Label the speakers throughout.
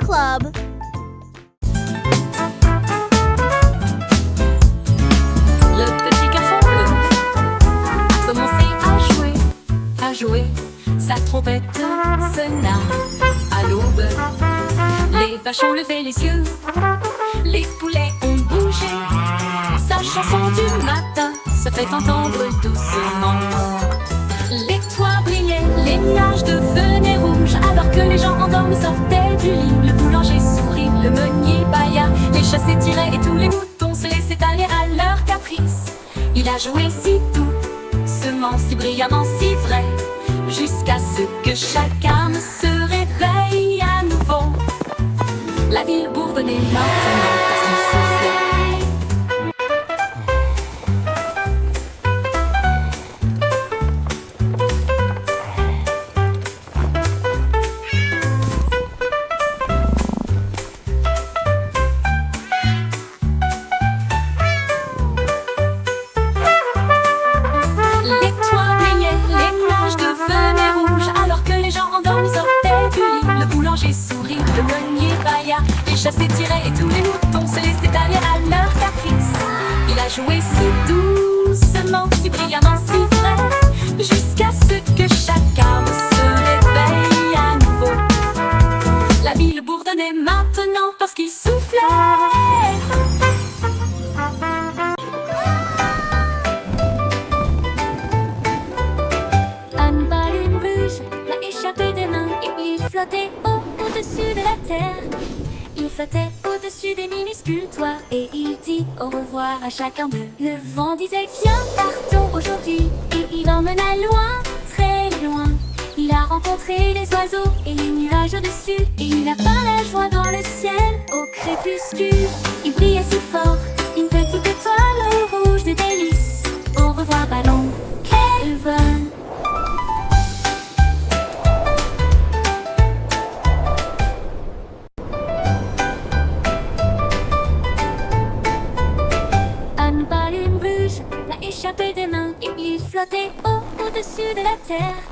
Speaker 1: Club.
Speaker 2: Le petit garçon bleu a commencé à jouer. Sa trompette sonna à l'aube. Les vaches ont levé les yeux, les poulets ont bougé. Sa chanson du matin se fait entendre doucement. Les toits brillaient, les nuages devenaient rouges, alors que les gens endormis sortaient du lit. Le boulanger sourit, le meunier bâilla, les chats s'étiraient et tous les moutons se laissaient aller à leur caprice. Il a joué si doucement, si brillamment, si vrai, jusqu'à ce que chacun se réveille à nouveau. La ville bourdonnait maintenant parce qu'il soufflait. Les toits brillaient, les nuages devenaient rouges, alors que les gens endormis sortaient du lit. Le boulanger sourit, le meunier bâilla, les chats s'étiraient et tous les moutons se laissaient aller à leur caprice. Il a joué si doucement, si brillamment, si vrai, jusqu'à ce que chacun se réveille à nouveau. La ville bourdonnait maintenant parce qu'il soufflait. Un ballon rouge l'a échappé des mains et il flottait au-dessus de la terre. Il flottait au-dessus des minuscules toits et il dit au revoir à chacun d'eux. Le vent disait viens partons aujourd'hui et il emmena loin, très loin. Il a rencontré les oiseaux et les nuages au-dessus et il a peint la joie dans le ciel au crépuscule. Il brillait si fort, une petite étoile rouge de délices. Au revoir ballon, quel vol! Un ballon rouge l'a échappé des mains et il flottait au-dessus de la terre.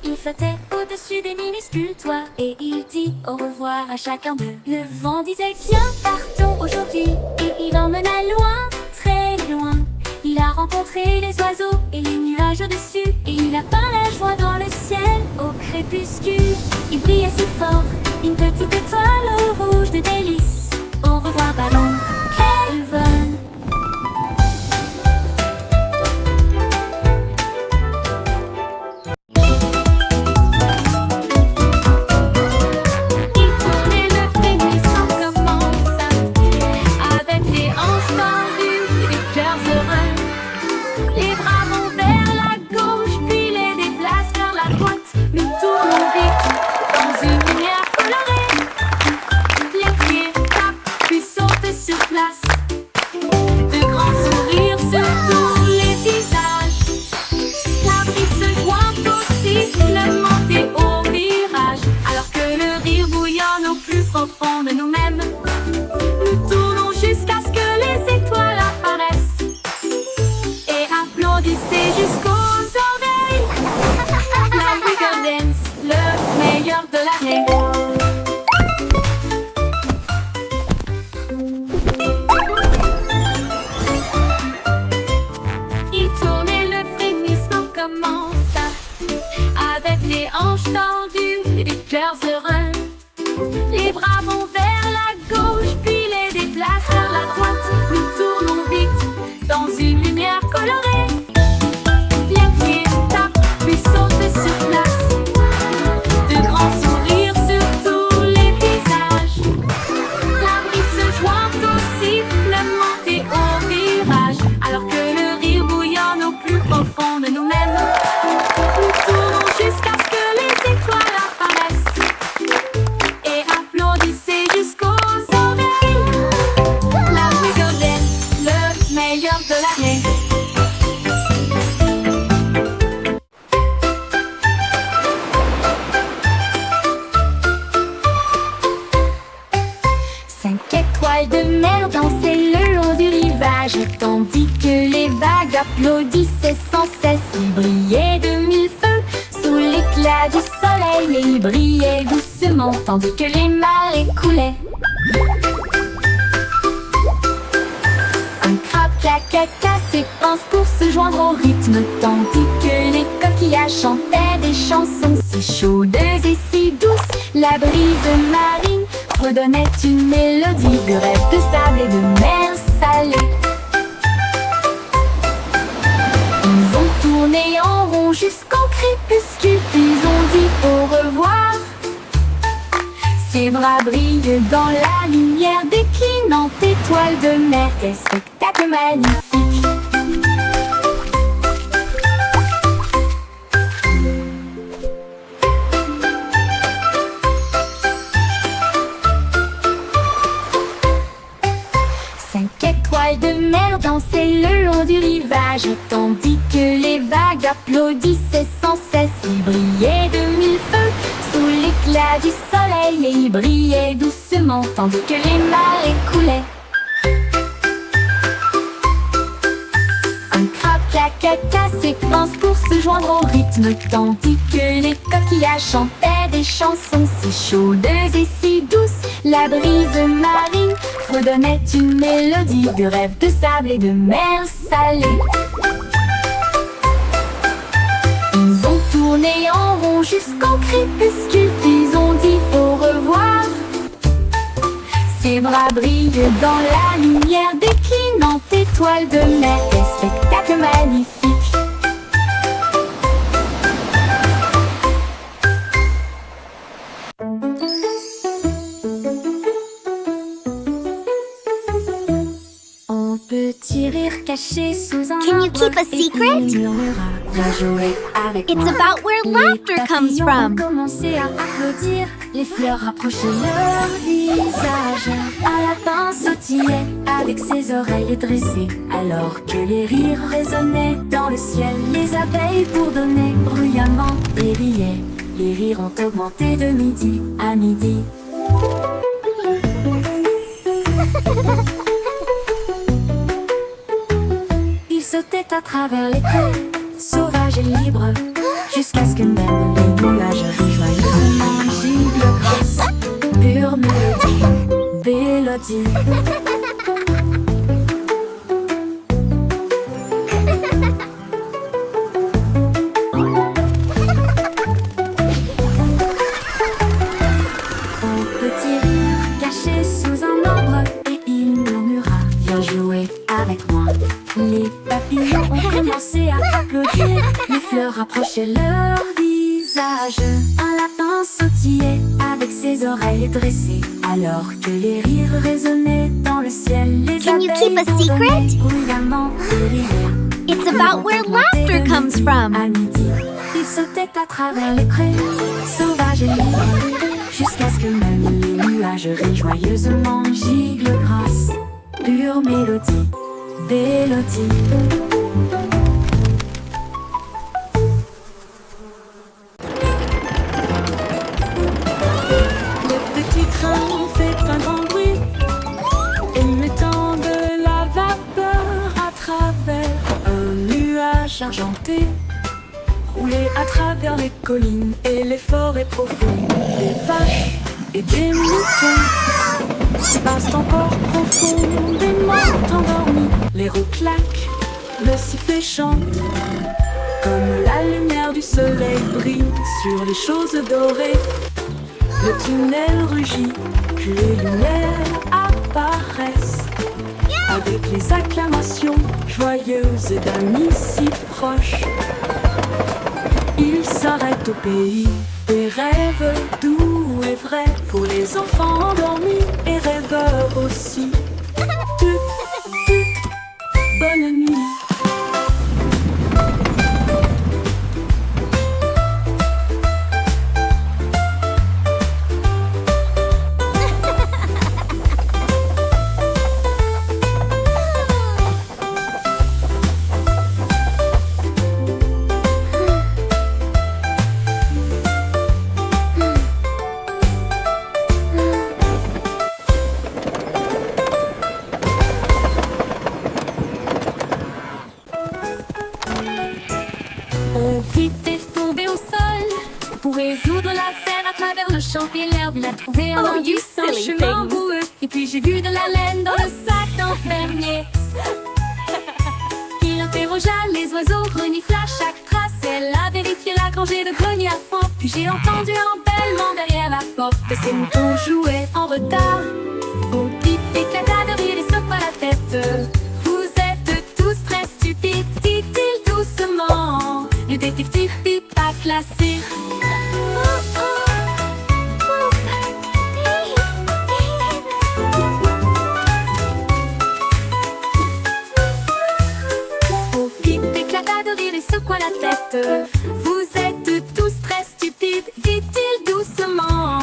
Speaker 2: Il flottait au-dessus des minuscules toits et il dit au revoir à chacun d'eux. Le vent disait viens partons aujourd'hui et il emmena loin, très loin. Il a rencontré les oiseaux et les nuages au-dessus et il a peint la joie dans le ciel au crépuscule. Il brillait si fort, une petite étoile rouge de délices. Au revoir ballon, quel vol! De nous-mêmes, nous tournons jusqu'à ce que les étoiles apparaissent et applaudissez jusqu'aux oreilles. La Wiggle Dance, le meilleur de l'année. Il tournait, le frémissement commença avec les hanches tendues et des cœurs heureux. Les bras vont vers la gauche, puis les déplacent vers la droite. Nous tournons vite dans une lumière colorée. Les pieds tapent, puis sautent sur place. De grands sourires sur tous les visages. La brise se joint au siffle, monter au virage. Alors que le rire bouillonne au plus profond de nous-mêmes. Nous tournons jusqu'à ce que les étoiles apparaissent. Jusqu'aux oreilles. La Wiggle Dance, le meilleur de l'année. Cinq étoiles de mer dansaient le long du rivage, tandis que les vagues applaudissaient sans cesse. Ils brillaient de mille feux sous l'éclat du soleil et ils brillaient doucement. doucement tandis que les marées coulaient. Un crabe caca s'épanse pour se joindre au rythme tandis que les coquillages chantaient des chansons si chaudes et si douces. La brise marine redonnait une mélodie de rêve de sable et de mer salée. Ils ont tourné en rond jusqu'au crépuscule, puis ont dit au revoir. Ses bras brillent dans la lumière déclinante étoile de mer. Quel spectacle magnifique! Cinq étoiles de mer dansaient le long du rivage, tandis que les vagues applaudissaient sans cesse. Ils brillaient de mille feux sous l'éclat du soleil et ils brillaient doucement tandis que les marées coulaient. Un crabe caca s'épanse pour se joindre au rythme tandis que les coquillages chantaient des chansons si chaudes et si douces. La brise marine redonnait une mélodie de rêve de sable et de mer salée. Ils ont tourné en rond jusqu'au crépuscule, puis ont dit au revoir. Ses bras brillent dans la lumière déclinante étoile de mer. Quel spectacle magnifique! On peut rire caché sous un
Speaker 1: Can you keep a secret? It's about where laughter comes from.
Speaker 2: Commencer à applaudir, les fleurs rapprochaient leur visage. Un lapin sautillait avec ses oreilles dressées, alors que les rires résonnaient dans le ciel. Les abeilles bourdonnaient bruyamment et riaient. Les rires ont augmenté de midi à midi. Ils sautaient à travers les prés, sauvages et libres, jusqu'à ce que même les nuages rejoignent. Gigle grasse, pure mélodie. Un petit rire caché sous un arbre et il murmura: viens jouer avec moi. Les papillons ont commencé à applaudir, les fleurs rapprochaient leur visage. Un lapin sautillait avec ses oreilles dressées, alors que les rires résonnaient dans le ciel. Les
Speaker 1: Can you keep a
Speaker 2: bourdonnaient
Speaker 1: secret?
Speaker 2: bruyamment et riaient.
Speaker 1: It's about where laughter comes from.
Speaker 2: À midi, ils sautaient à travers les prés, sauvages et libres, jusqu'à ce que même les nuages rient joyeusement. Gigle grasse, pure mélodie. Le petit train fait un grand bruit, émettant de la vapeur à travers un nuage argenté. Roulé à travers les collines et les forêts profondes, des vaches et des moutons passent encore profondément endormis. Les roues claquent, le sifflet chante, comme la lumière du soleil brille sur les choses dorées. Le tunnel rugit, puis les lumières apparaissent, avec les acclamations joyeuses d'amis si proches. Ils s'arrêtent au pays des rêves doux et vrais, pour les enfants endormis et rêveurs aussi. Bonne nuit. résoudre l'affaire à travers le champ et l'herbe. Il a trouvé un
Speaker 1: Oh,
Speaker 2: indice,
Speaker 1: you
Speaker 2: un
Speaker 1: silly
Speaker 2: chemin
Speaker 1: things.
Speaker 2: boueux. Et puis j'ai vu de la laine dans le sac d'un fermier. Il interrogea les oiseaux, renifla chaque trace. Elle a vérifié la rangée de greniers à fond. Puis j'ai entendu un bêlement derrière la porte. Ces moutons jouaient en retard. Au pip éclata de rire et secoua la tête. Vous êtes tous très stupides, dit-il doucement. Le détective Pip a classé. Au Pip éclata de rire et secoua la tête. Vous êtes tous très stupides, dit-il doucement.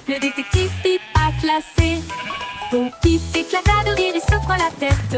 Speaker 2: Le détective Pip a classé. Au Pip éclata de rire et secoua la tête.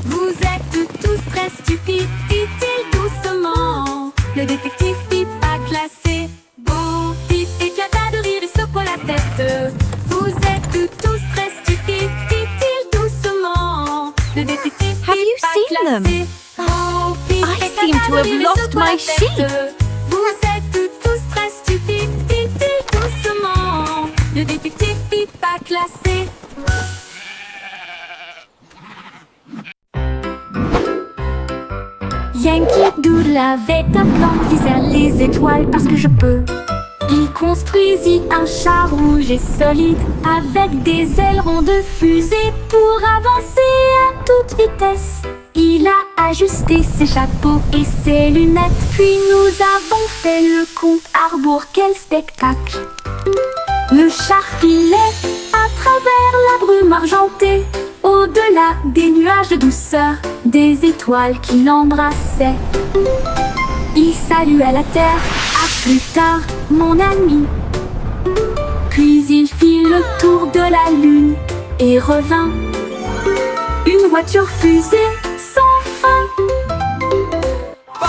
Speaker 2: Vous êtes tous très stupides, dit-il doucement. Le détective Pip a classé. Bon Pip éclata de rire et secoua la tête. Vous êtes tous très stupides, dit-il doucement. Le détective
Speaker 1: Have you
Speaker 2: Pip a
Speaker 1: seen them?
Speaker 2: classé. Bon Pip
Speaker 1: I
Speaker 2: éclata
Speaker 1: seem to
Speaker 2: de
Speaker 1: have
Speaker 2: rire et
Speaker 1: lost
Speaker 2: secoua
Speaker 1: my
Speaker 2: la
Speaker 1: sheep.
Speaker 2: tête. Vous êtes tous très stupides, dit-il doucement. Le détective Pip a classé. Yankee Doodle avait un plan visant les étoiles parce que je peux. Il construisit un char rouge et solide avec des ailerons de fusée pour avancer à toute vitesse. Il a ajusté ses chapeaux et ses lunettes, puis nous avons fait le compte à rebours. Quel spectacle! Le char filait à travers la brume argentée, au-delà des nuages de douceur, des étoiles qui l'embrassaient. Il salua la terre, à plus tard, mon ami. Puis il fit le tour de la lune et revint. Une voiture fusée sans fin.
Speaker 3: 5, 4,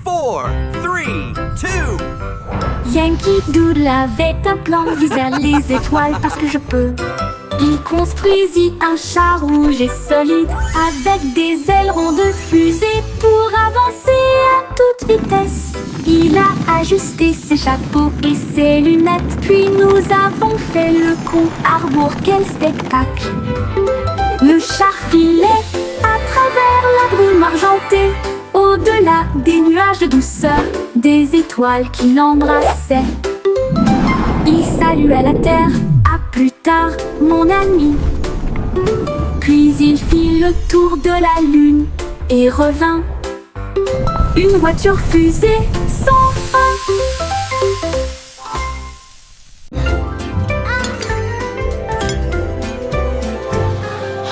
Speaker 3: 3, 2.
Speaker 2: Yankee Doodle avait un plan visant les étoiles parce que je peux. Il construisit un char rouge et solide avec des ailerons de fusée pour avancer à toute vitesse. Il a ajusté ses chapeaux et ses lunettes, puis nous avons fait le compte à rebours. Quel spectacle! Le char filait à travers la brume argentée, au-delà des nuages de douceur, des étoiles qui l'embrassaient. Il salua la terre, à plus tard, mon ami. Puis il fit le tour de la lune et revint. Une voiture fusée sans fin.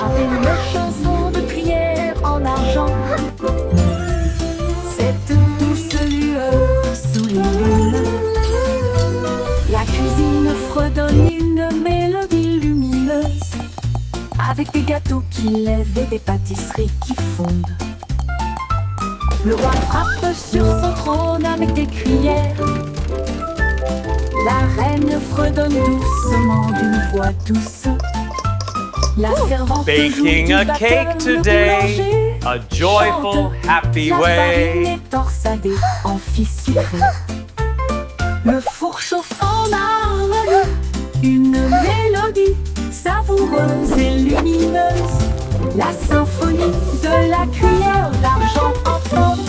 Speaker 2: Avec le chanson de prière en argent, cette douce lueur sous les lunes, la cuisine fredonne une mélodie lumineuse, avec des gâteaux qui lèvent et des pâtisseries qui fondent. Le roi frappe sur son trône avec des cuillères. La reine fredonne doucement d'une voix douce. La servante
Speaker 3: Baking
Speaker 2: joue
Speaker 3: a
Speaker 2: du
Speaker 3: cake
Speaker 2: batteur, le
Speaker 3: today,
Speaker 2: boulanger
Speaker 3: a joyful,
Speaker 2: chante.
Speaker 3: happy
Speaker 2: La farine
Speaker 3: way.
Speaker 2: est torsadée en fissurée. Le four chauffe en harmonie, une mélodie savoureuse et lumineuse. La symphonie de la cuillère d'argent en forme.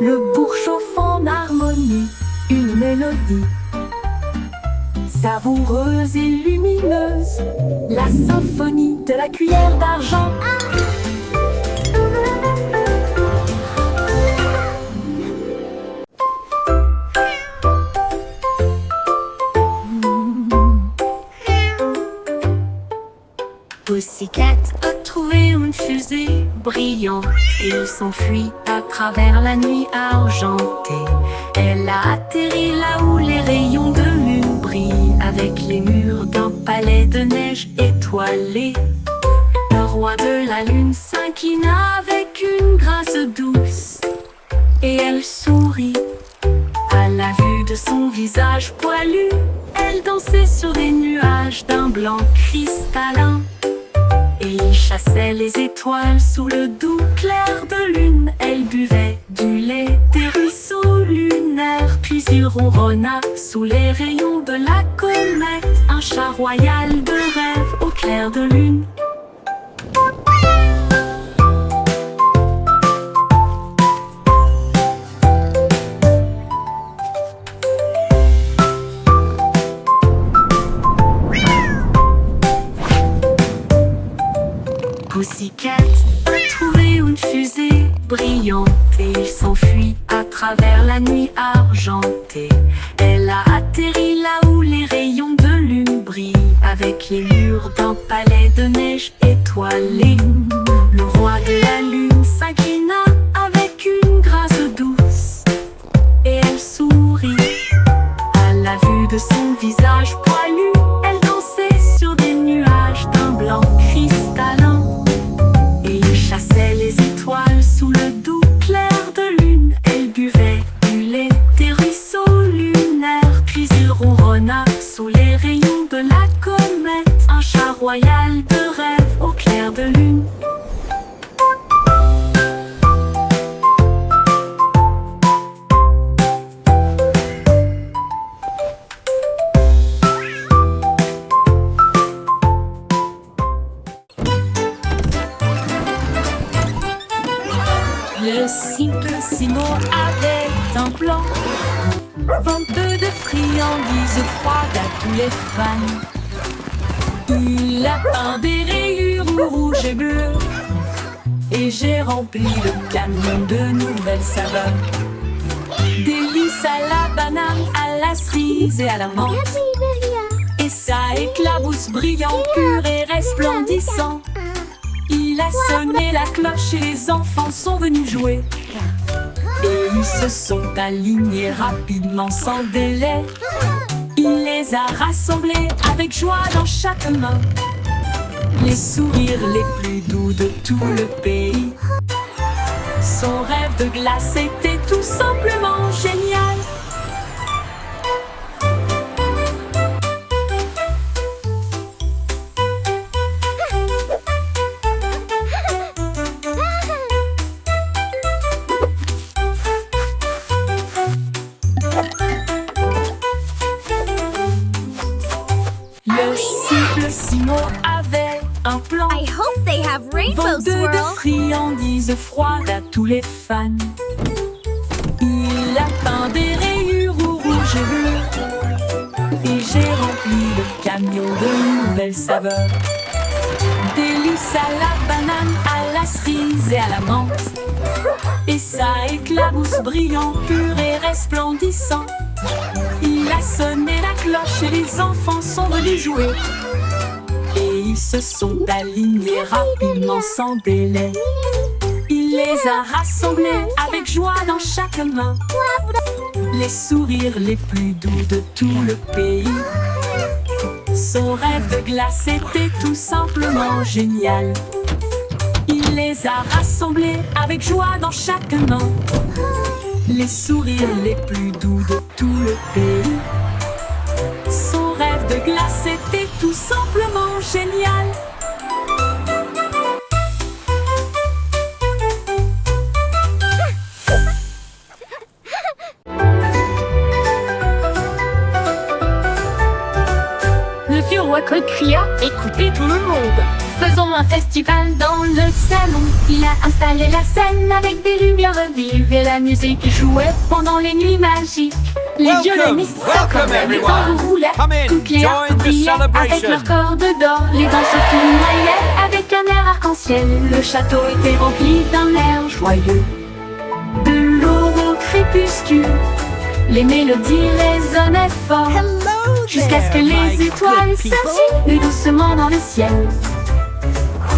Speaker 2: Le bourg chauffe en harmonie, une mélodie savoureuse et lumineuse. La symphonie de la cuillère d'argent. Pussycat a trouvé une fusée brillante et il s'enfuit à travers la nuit argentée. Elle a atterri là où les rayons de lune brillent avec les murs d'un palais de neige étoilé. Le roi de la lune s'inclina avec une grâce douce et elle sourit à la vue de son visage poilu. Elle dansait sur des nuages d'un blanc cristallin. Et il chassait les étoiles sous le doux clair de lune. Elle buvait du lait des ruisseaux lunaires. Puis il ronronna sous les rayons de la comète. Un chat royal de rêve au clair de lune. Pussycat a trouvé une fusée brillante et il s'enfuit à travers la nuit argentée. Elle a atterri là où les rayons de lune brillent, avec les murs d'un palais de neige étoilé. Le roi de la lune s'inclina avec une grâce douce et elle sourit à la vue de son visage poilu. Elle dansait sur des nuages d'un blanc cristallin. Chassait les étoiles sous le doux clair de lune. Elle buvait du lait des ruisseaux lunaires. Puis il ronronna sous les rayons de la comète. Un chat royal de rêve au clair de lune. Le Simplissimo avait un plan, vente de friandises froides à tous les fans. Il a peint des rayures rouges et bleues, et j'ai rempli le camion de nouvelles saveurs. Délices à la banane, à la cerise et à la menthe. Et ça éclabousse brillant, pur et resplendissant. Il a sonné la cloche et les enfants sont venus jouer. Et ils se sont alignés rapidement sans délai. Il les a rassemblés avec joie dans chaque main. Les sourires les plus doux de tout le pays. Son rêve de glace était tout simplement génial. Le Simplissimo avait un plan.
Speaker 1: I hope they have rainbow
Speaker 2: Vente de
Speaker 1: swirl.
Speaker 2: friandises froides à tous les fans. Il a peint des rayures rouges et bleues. Et j'ai rempli le camion de nouvelles saveurs. Délices à la banane, à la cerise et à la menthe. Et ça éclabousse brillant, pur et resplendissant. Il a sonné la cloche et les enfants sont venus jouer. Et ils se sont alignés rapidement sans délai. Il les a rassemblés avec joie dans chaque main. Les sourires les plus doux de tout le pays. Son rêve de glace était tout simplement génial. Il les a rassemblés avec joie dans chaque main. Les sourires les plus doux de tout le pays. Son rêve de glace était tout simplement génial. Le vieux roi Cole cria: écoutez tout le monde, faisons un festival dans le salon. Il a installé la scène avec des lumières vives et la musique jouait pendant les nuits magiques. Les violonistes s'accordaient, les tambours roulaient, toutes les harpes brillaient avec leurs cordes d'or. Les danseurs tournoyaient avec un air arc-en-ciel. Le château était rempli d'un air joyeux. De l'aube au crépuscule, les mélodies résonnaient fort, jusqu'à ce que les étoiles s'insinuent doucement dans le ciel.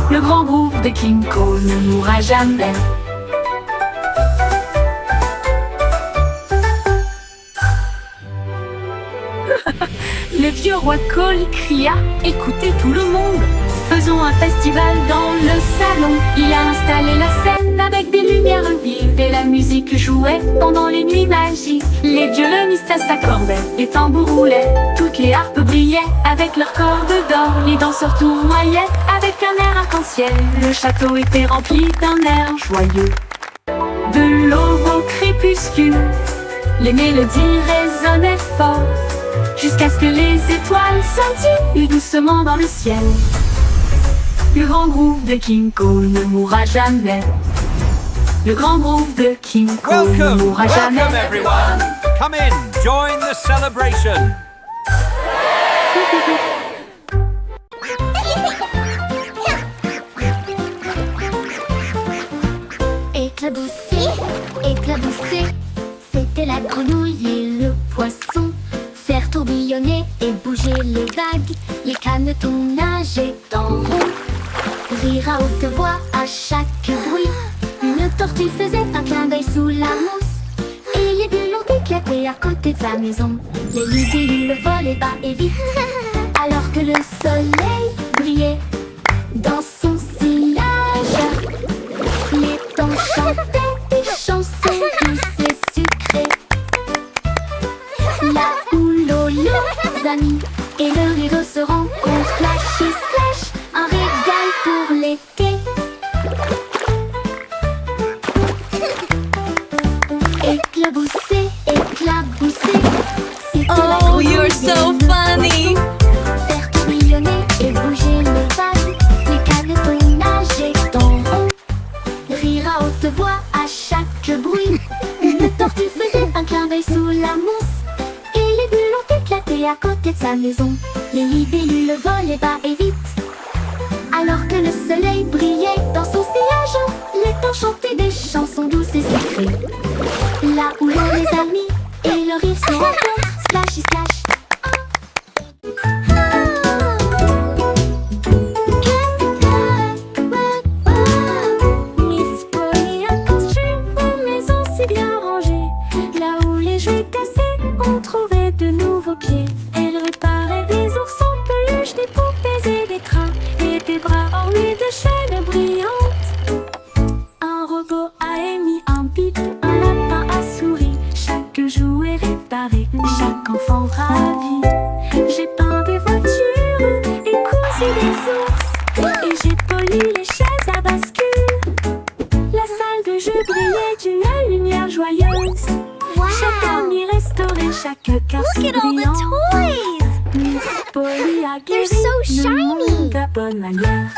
Speaker 2: Le grand groupe de King Cole ne mourra jamais. Le vieux roi Cole cria: écoutez tout le monde, faisons un festival dans le salon. Il a installé la scène avec des lumières vives et la musique jouait pendant les nuits magiques. Les violonistes s'accordaient, les tambours roulaient, toutes les harpes brillaient avec leurs cordes d'or. Les danseurs tournoyaient avec un air arc-en-ciel. Le château était rempli d'un air joyeux. De l'aube au crépuscule, les mélodies résonnaient fort, jusqu'à ce que les étoiles scintillent doucement dans le ciel. Le grand groove de King Cole ne mourra jamais. Le grand groove de King Cole ne
Speaker 3: Welcome,
Speaker 2: mourra jamais.
Speaker 3: welcome everyone. Come in, join the celebration.
Speaker 4: Éclabousser, éclabousser, c'était la grenouille et le poisson. Faire tourbillonner et bouger les vagues, les canetons nageaient en rond. Rire à haute voix à chaque bruit, une tortue faisait un clin d'œil sous la mousse. Et les bulles ont éclaté à côté de sa maison. Les libellules volaient bas et vite, alors que le soleil brillait dans son sillage. Les temps chantaient des chansons douces et sucrées. Là où l'eau, les amis et le rideau se rencontrent, flash et splash, un régal pour l'été. Éclabousser, éclabousser, c'était la
Speaker 1: Oh,
Speaker 4: grenouille
Speaker 1: you're
Speaker 4: et
Speaker 1: so
Speaker 4: le
Speaker 1: funny.
Speaker 4: poisson. Faire tourbillonner et bouger les vagues, les canetons nageaient en rond. Rire à haute voix à chaque bruit, une tortue faisait un clin d'œil sous la mousse. Et les bulles ont éclaté à côté de sa maison. Les libellules volaient bas et vite, alors que le soleil brillait dans son sillage. Les temps chantaient des chansons douces et sucrées. Là où l'eau, les amis et le rire se rencontrent, splash et splash. Miss Polly a construit une maison si bien rangée. Là où les jouets cassés ont trouvé de nouveaux pieds. Elle réparait des ours en peluche, des poupées et des trains, et des bras ornés de chaînes brillantes. Un robot a émis un bip, un lapin a souri. Chaque jouet réparé, chaque enfant ravi. J'ai peint des voitures et cousu des ours, et j'ai poli les chaises à bascule. La salle de jeu brillait d'une lumière joyeuse. Chaque ami restauré, chaque cœur si
Speaker 1: Look at all
Speaker 4: brillant.
Speaker 1: the toys.
Speaker 4: Miss Polly a
Speaker 1: They're
Speaker 4: guéri
Speaker 1: so
Speaker 4: le
Speaker 1: shiny.
Speaker 4: monde à bonne manière.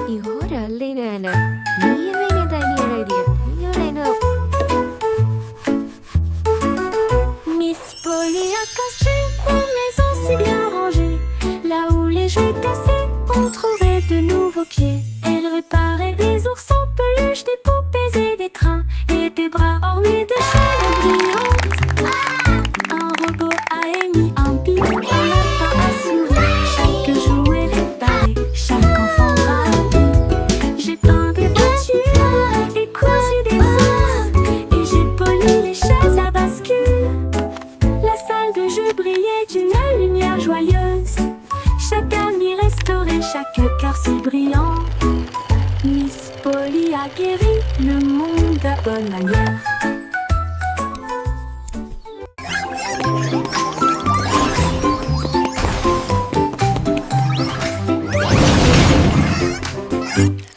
Speaker 5: 이거를 알리는 미래에 다니엘이야. 이거는
Speaker 4: Miss Polly a construit une maison si bien rangée. Là où les jouets cassés ont trouvé de nouveaux pieds. Elle réparait des ours en peluche, des poupées et des trains, et des bras ornés de chaînes brillantes. Un robot a émis un bip, un lapin a souri. Chaque jouet réparé, chaque enfant ravi. J'ai peint des voitures et cousu des ours, et j'ai poli les chaises à bascule. La salle de jeu brillait d'une lumière joyeuse. Chaque ami restauré, chaque cœur si brillant. Miss Polly a guéri le monde à bonne manière.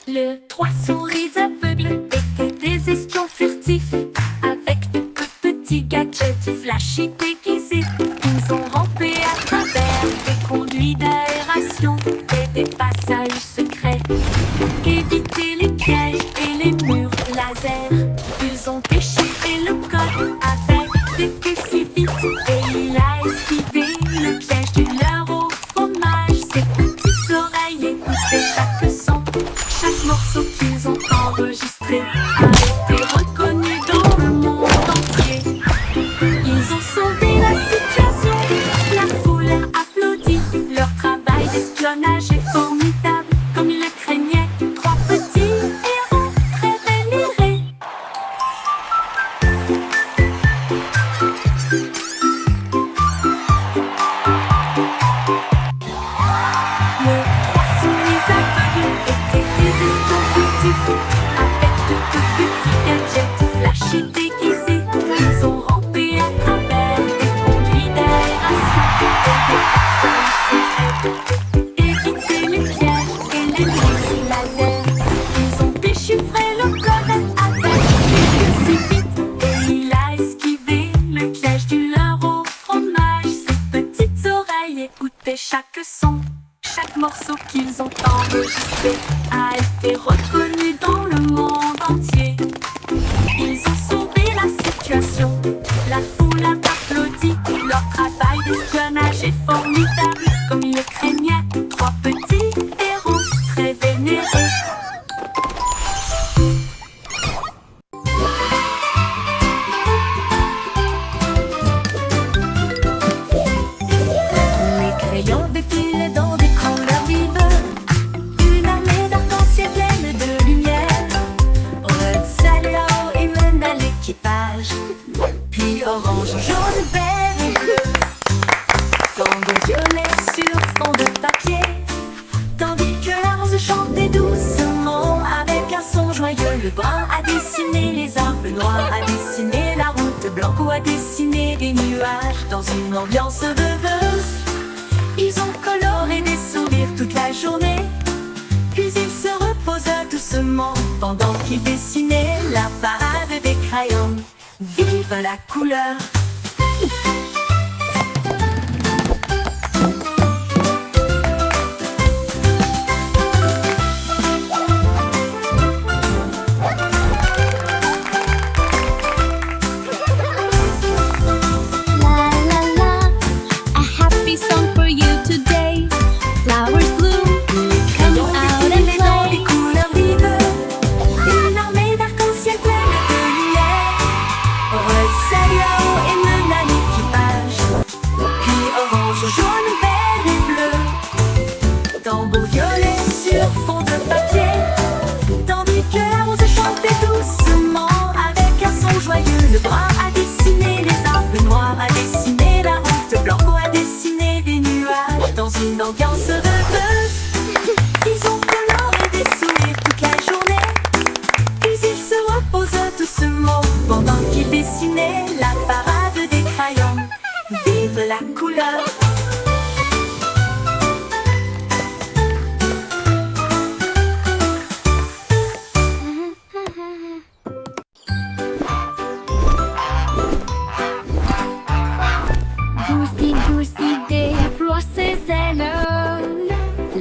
Speaker 4: Le trois souris aveugles étaient des espions furtifs, avec de petits gadgets flashy déguisés. Ils ont rampé à travers des conduits d'aération et des passages secrets, évité les pièges et les murs laser. Ils ont déchiré le code avec des queues si vite, et il a esquivé le piège du leurre au fromage. Ses petites oreilles écoutaient chaque son, chaque morceau qu'ils ont enregistré a été reconnu dans le monde entier. Ils ont sauvé la situation, la foule a applaudi. Leur travail d'espionnage est formidable, comme ils le craignaient. Trois petits héros très vénérés enregistré a été reconnu dans le monde entier. Ils ont sauvé la situation, la foule a applaudi. Leur travail d'espionnage est formidable, comme ils le craignaient. Trois petits héros très vénérés. Les crayons défilaient dans des couleurs vives. Une armée d'arc-en-ciel pleine de lumière. Red, Salao et mène à l'équipage. Puis orange, jaune, vert et bleu. Tango violet sur fond de papier. Tandis que la rose chantait doucement avec un son joyeux. Le brun a dessiné les arbres, le noir a dessiné la route. Le blanc a dessiné des nuages dans une ambiance rêveuse. Ils ont coloré des sourires toute la journée. Puis ils se reposent doucement pendant qu'ils dessinaient la parade des crayons. Vive la couleur!
Speaker 1: La la la, a happy song for you today. Flowers bloom, come out and
Speaker 4: Dans des
Speaker 1: play.
Speaker 4: couleurs vives, une armée d'arc-en-ciel pleine de lumière. Red, Salao et mène à l'équipage. Puis orange, jaune, vert et bleu. Tambour violet sur fond de papier. Tandis que la rose chantait doucement avec un son joyeux. Le brun a dessiné les arbres, le noir a dessiné la route. Le blanc a dessiné des nuages dans une ambiance rêveuse. Ils ont coloré des sourires toute la journée. Puis ils se reposent doucement pendant qu'ils dessinaient la parade des crayons. Vive la couleur!
Speaker 5: Goosey, Goosey déploie ses ailes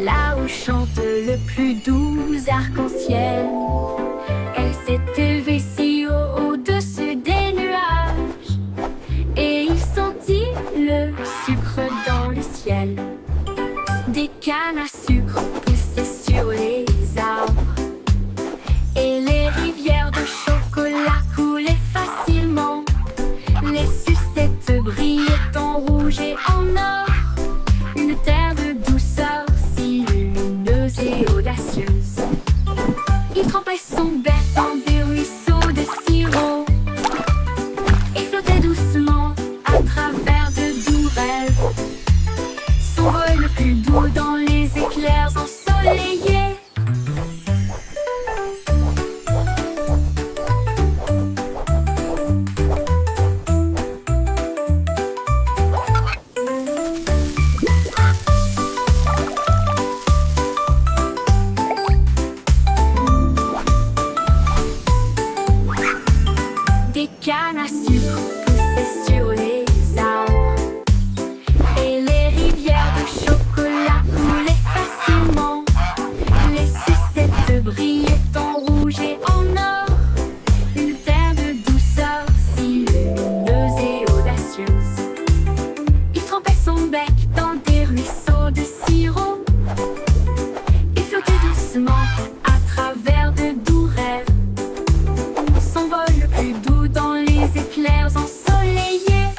Speaker 5: là où chante le plus doux arc-en-ciel. Elle s'est élevée si haut au-dessus des nuages et il sentit le sucre dans le ciel. Des cannes à sucre poussaient sur les arbres et les rivières de chocolat coulaient facilement. Les sucettes brillaient en rouge et en or. Une terre de douceur si lumineuse et audacieuse. Il trempait son bec dans des ruisseaux de sirop et flottait doucement à travers de doux rêves. Son vol le plus doux dans les éclairs ensoleillés. Des cannes à sucre poussaient sur les arbres et les rivières de chocolat coulaient facilement. Les sucettes brillaient en rouge et en or. Une terre de douceur si lumineuse et audacieuse. Il trempait son bec dans des ruisseaux de sirop et flottait doucement à travers de doux rêves. Son vol le plus doux dans les éclairs ensoleillés.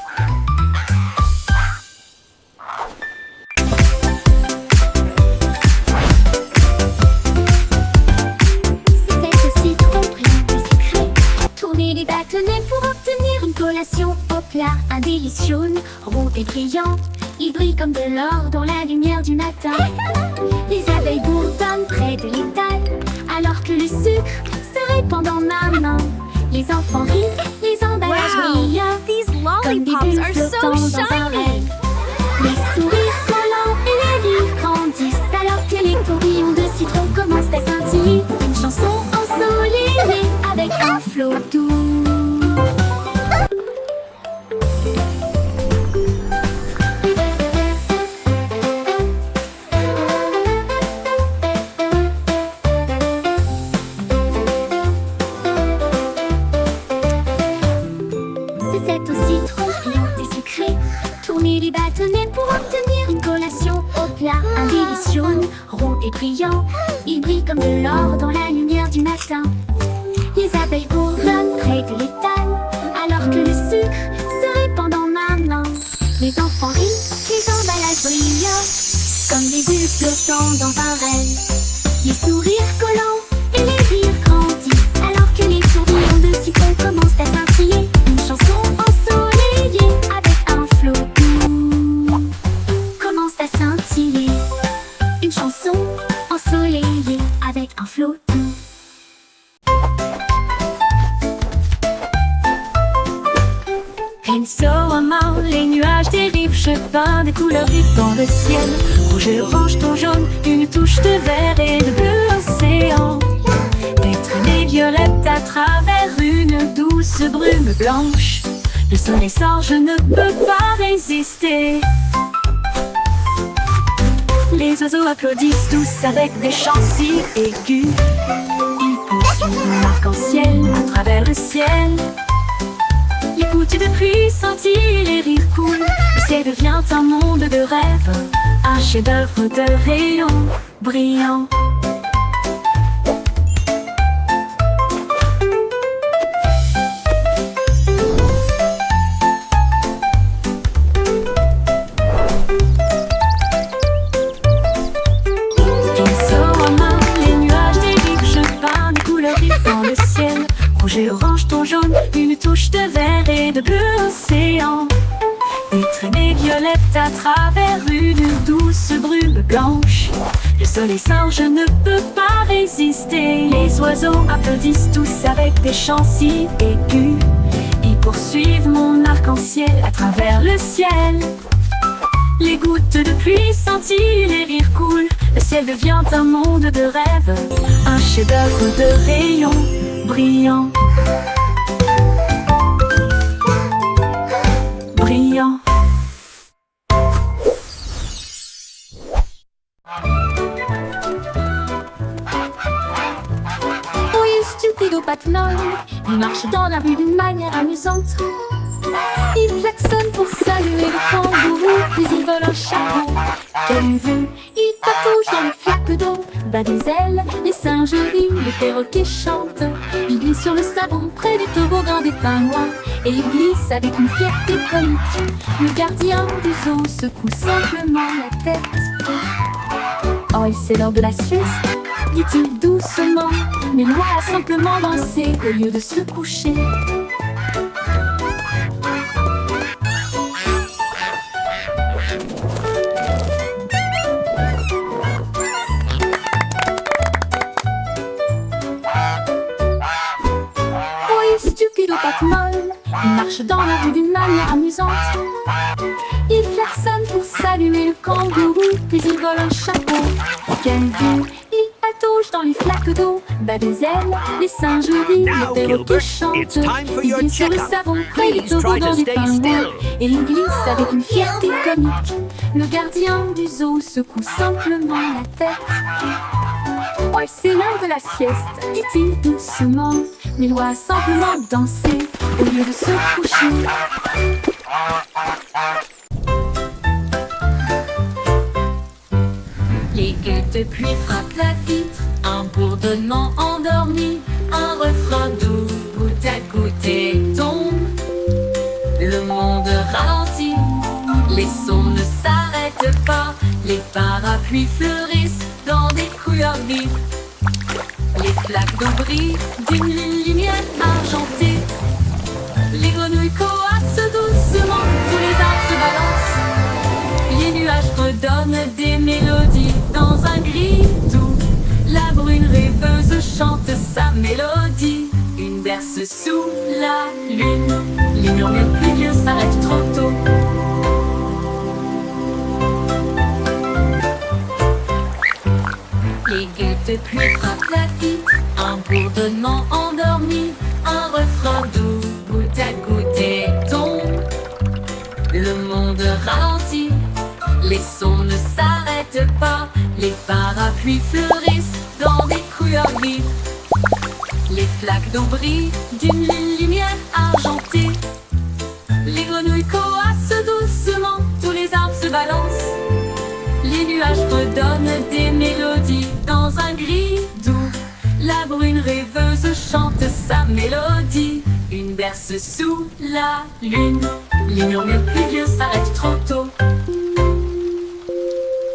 Speaker 1: C'est aussi tromperie de secret. Tourner les bâtonnets pour obtenir une collation au plat. Un délice jaune, rond et brillant. Il brille comme de l'or dans la lumière du matin. Les abeilles bourdonnent près de l'étal, alors que le sucre se répand dans ma main. Les enfants rient, les emballages brillent. These Comme des lollipops bulles are so flottant dans un shiny. rêve. Les sourires collants et les livres grandissent, alors que les tourbillons de citron commencent à scintiller. Une chanson ensoleillée avec un flot doux. brillant. Ils brillent comme de l'or dans la lumière du matin. Les abeilles bourdonnent près de l'étal, alors que le sucre se répand en main. Les enfants rient, les emballages brillent, comme des bulles flottant dans un rêve. Les sourires collants et les rires grandissent, alors que les tourbillons de sucre commencent à scintiller. Une chanson ensoleillée avec un flot doux commence à scintiller. Une chanson ensoleillée avec un flot doux.
Speaker 4: Rinceau, les nuages dérivent, je peins des couleurs vives dans le ciel. Rouge et orange, ton jaune, une touche de vert et de bleu océan. Des traînées violettes à travers une douce brume blanche. Le soleil sort, je ne peux pas résister. Les oiseaux applaudissent tous avec des chants si aigus. Ils poursuivent mon arc-en-ciel à travers le ciel. Les gouttes de pluie scintillent, les rires coulent. Le ciel devient un monde de rêve, un chef-d'œuvre de rayons brillants. Pinceau à main, les nuages dérivent, je peins des couleurs vives dans le ciel. Rouge et orange, ton jaune, une touche de vert et de bleu océan. Des traînées violettes à travers une douce brume blanche. Le soleil sort, je ne peux pas résister. Les oiseaux applaudissent tous avec des chants si aigus. Ils poursuivent mon arc-en-ciel à travers le ciel. Les gouttes de pluie scintillent, les rires coulent. Le ciel devient un monde de rêve, un chef-d'œuvre de rayons brillants. Brillant.
Speaker 1: Oui, stupido Batman, il marche dans la rue d'une manière amusante. Il klaxonne pour saluer le kangourou, puis il vole un chapeau. Quelle vue, il patauge dans les flaques d'eau, bat des ailes, les singes rient, les perroquets chantent. Il glisse sur le savon près du toboggan des pingouins, et il glisse avec une fierté comique. Le gardien du zoo secoue simplement la tête. Oh, c'est l'heure de la sieste, dit-il doucement, mais l'oie a simplement dansé au lieu de se coucher. Stupido Batman, il marche dans la rue d'une manière amusante. Il klaxonne pour saluer le kangourou, puis il vole un chapeau. Quelle vue, il patauge dans les flaques d'eau, bat des ailes, les singes rient,
Speaker 3: Now,
Speaker 1: les perroquets
Speaker 3: Gilbert,
Speaker 1: chantent.
Speaker 3: it's time for
Speaker 1: Il
Speaker 3: your
Speaker 1: glisse sur le
Speaker 3: checkup.
Speaker 1: savon près du
Speaker 3: Please try
Speaker 1: toboggan
Speaker 3: to
Speaker 1: des
Speaker 3: stay
Speaker 1: pingouins,
Speaker 3: still.
Speaker 1: et il glisse avec une fierté comique. Le gardien du zoo secoue simplement la tête. Ouais, c'est l'heure de la sieste, dit-il doucement, mais il doit simplement danser au lieu de se coucher.
Speaker 2: Les gouttes de pluie frappent la vitre, un bourdonnement endormi, un refrain doux, goutte à goutte et tombe. Le monde ralentit, les sons ne s'arrêtent pas, les parapluies fleurissent dans des couleurs vives. Les flaques d'eau brillent d'une lumière argentée. Les grenouilles coassent doucement, tous les arbres se balancent. Les nuages redonnent des mélodies dans un gris doux. La brune rêveuse chante sa mélodie. Une berce sous la lune. Les murmures pluvieux s'arrêtent trop tôt. Les gouttes de pluie frappent la vitre, un bourdonnement endormi, un refrain doux, goutte à goutte et tombe. Le monde ralentit, les sons ne s'arrêtent pas, les parapluies fleurissent dans des couleurs vives. Les flaques d'eau brillent d'une lumière argentée. Les grenouilles coassent doucement, tous les arbres se balancent. Les nuages redonnent des mélodies La brune rêveuse chante sa mélodie. Une berce sous la lune. Les murmures pluvieux s'arrêtent trop tôt.